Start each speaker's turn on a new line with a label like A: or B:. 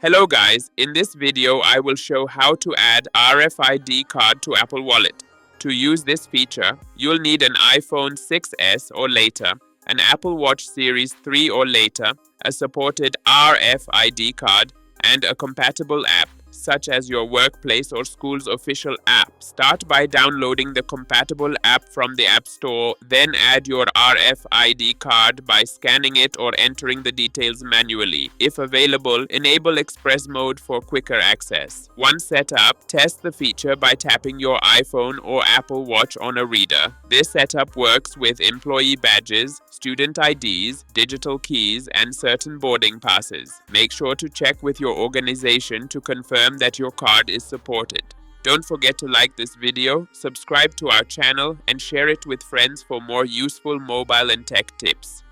A: Hello guys, in this video I will show how to add RFID card to Apple Wallet. To use this feature, you'll need an iPhone 6s or later, an Apple Watch Series 3 or later, a supported RFID card, and a compatible app, such as your workplace or school's official app. Start by downloading the compatible app from the App Store, then add your RFID card by scanning it or entering the details manually. If available, enable Express mode for quicker access. Once set up, test the feature by tapping your iPhone or Apple Watch on a reader. This setup works with employee badges, student IDs, digital keys, and certain boarding passes. Make sure to check with your organization to confirm that your card is supported. Don't forget to like this video, subscribe to our channel, and share it with friends for more useful mobile and tech tips.